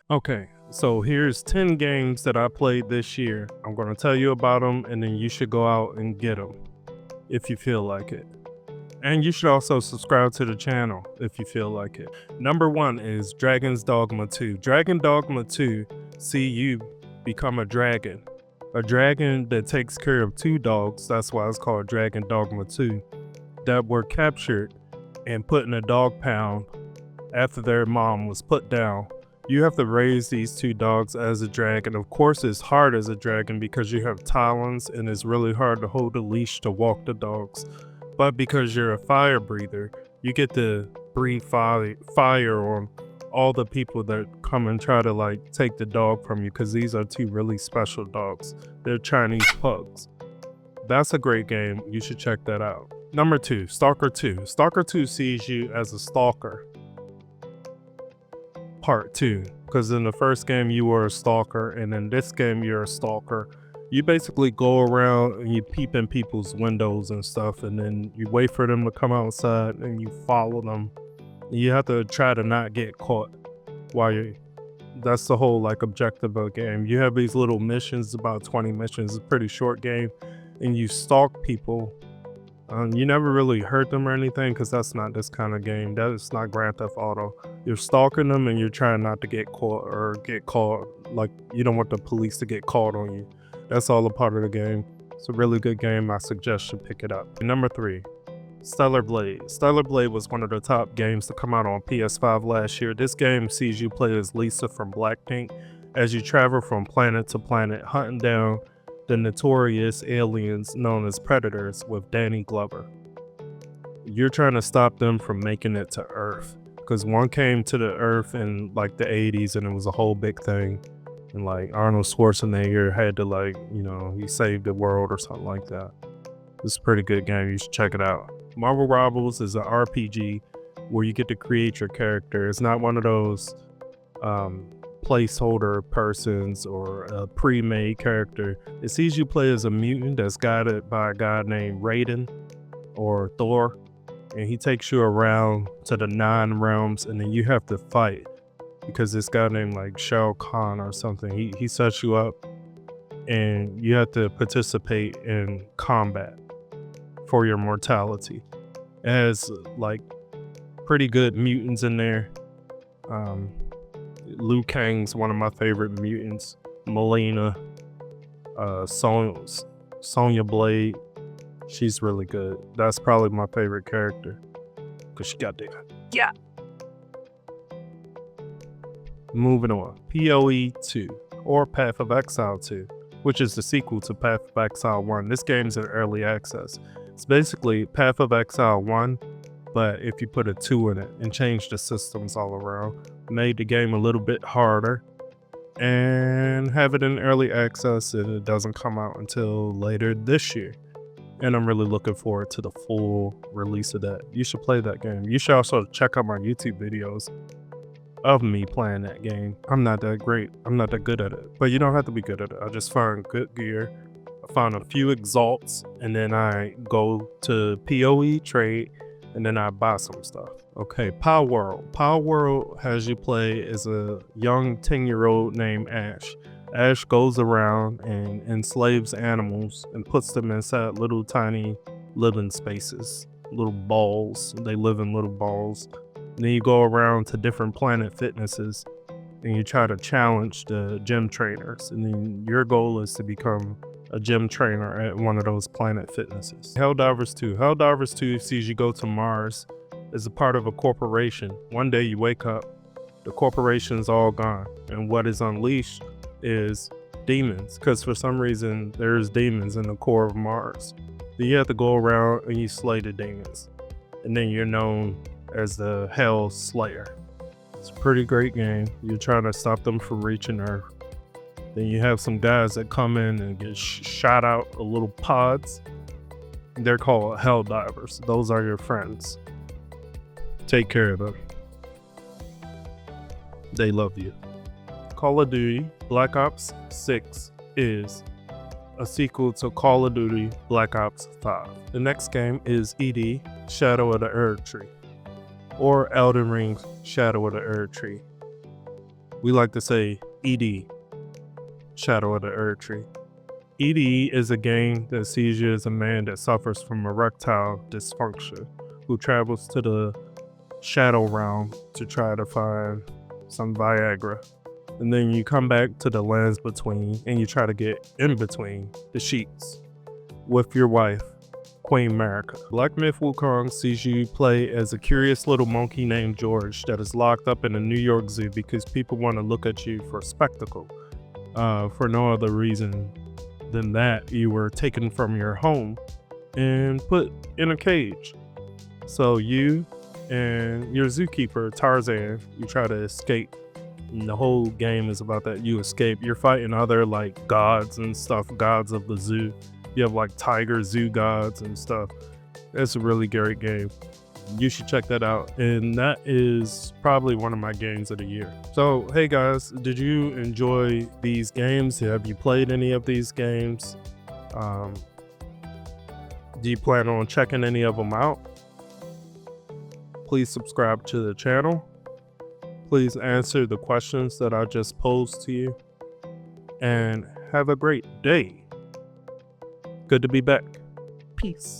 Okay, so here's 10 games that I played this year. I'm going to tell you about them and then you should go out and get them if you feel like it. And you should also subscribe to the channel if you feel like it. Number one is Dragon's Dogma 2. Dragon Dogma 2 see you become a dragon. A dragon that takes care of two dogs, that's why it's called Dragon Dogma 2, that were captured and put in a dog pound after their mom was put down. You have to raise these two dogs as a dragon. Of course, it's hard as a dragon because you have talons and it's really hard to hold a leash to walk the dogs. But because you're a fire breather, you get to breathe fire on all the people that come and try to like take the dog from you, because these are two really special dogs. They're Chinese pugs. That's a great game. You should check that out. Number two, Stalker 2. Stalker 2 sees you as a stalker. Part 2, because in the first game you were a stalker and in this game you're a stalker. You basically go around and you peep in people's windows and stuff, and then you wait for them to come outside and you follow them. You have to try to not get caught while you that's the whole like objective of the game. You have these little missions, about 20 missions. It's a pretty short game, and you stalk people. You never really hurt them or anything, because that's not this kind of game. That is not Grand Theft Auto. You're stalking them and you're trying not to get caught or get caught. Like, you don't want the police to get caught on you. That's all a part of the game. It's a really good game. I suggest you pick it up. Number 3, Stellar Blade. Stellar Blade was one of the top games to come out on PS5 last year. This game sees you play as Lisa from Blackpink as you travel from planet to planet, hunting down the notorious aliens known as Predators with Danny Glover. You're trying to stop them from making it to Earth, because one came to the Earth in like the 80s and it was a whole big thing. And like Arnold Schwarzenegger had to like, he saved the world or something like that. It's a pretty good game. You should check it out. Marvel Rivals is an RPG where you get to create your character. It's not one of those placeholder persons or a pre-made character. It sees you play as a mutant that's guided by a guy named Raiden or Thor, and he takes you around to the 9 realms, and then you have to fight because this guy named like Shao Kahn or something, he sets you up and you have to participate in combat for your mortality. It has like pretty good mutants in there. Liu Kang's one of my favorite mutants. Melina, Sonya Blade, she's really good. That's probably my favorite character because she got there. Yeah. Moving on, POE 2 or Path of Exile 2, which is the sequel to Path of Exile 1. This game's in early access. It's basically Path of Exile 1, but if you put a 2 in it and change the systems all around, made the game a little bit harder, and have it in early access, and it doesn't come out until later this year. And I'm really looking forward to the full release of that. You should play that game. You should also check out my YouTube videos of me playing that game. I'm not that great. I'm not that good at it, but you don't have to be good at it. I just find good gear. I find a few exalts, and then I go to POE trade, and then I buy some stuff. Okay, Power World. Power World has you play as a young 10-year-old named Ash. Ash goes around and enslaves animals and puts them inside little tiny living spaces, little balls. They live in little balls. And then you go around to different Planet Fitnesses and you try to challenge the gym trainers. And then your goal is to become a gym trainer at one of those Planet Fitnesses. Helldivers 2. Helldivers 2 sees you go to Mars as a part of a corporation. One day you wake up, the corporation's all gone. And what is unleashed is demons, because for some reason there's demons in the core of Mars. Then you have to go around and you slay the demons. And then you're known as the Hell Slayer. It's a pretty great game. You're trying to stop them from reaching Earth. Then you have some guys that come in and get shot out of little pods. They're called Hell Divers. Those are your friends. Take care of them. They love you. Call of Duty Black Ops 6 is a sequel to Call of Duty Black Ops 5. The next game is ED Shadow of the Erd Tree, or Elden Ring Shadow of the Erd Tree. We like to say ED, Shadow of the Erd Tree. ED is a game that sees you as a man that suffers from erectile dysfunction, who travels to the shadow realm to try to find some Viagra. And then you come back to the lands between and you try to get in between the sheets with your wife, Queen America. Black Myth Wukong sees you play as a curious little monkey named George that is locked up in a New York Zoo because people want to look at you for spectacle. For no other reason than that you were taken from your home and put in a cage. So you and your zookeeper, Tarzan, you try to escape. And the whole game is about that. You escape. You're fighting other like gods and stuff, gods of the zoo. You have like tiger zoo gods and stuff. It's a really great game. You should check that out. And that is probably one of my games of the year. So, hey guys, did you enjoy these games? Have you played any of these games? Do you plan on checking any of them out? Please subscribe to the channel. Please answer the questions that I just posed to you. And have a great day. Good to be back. Peace.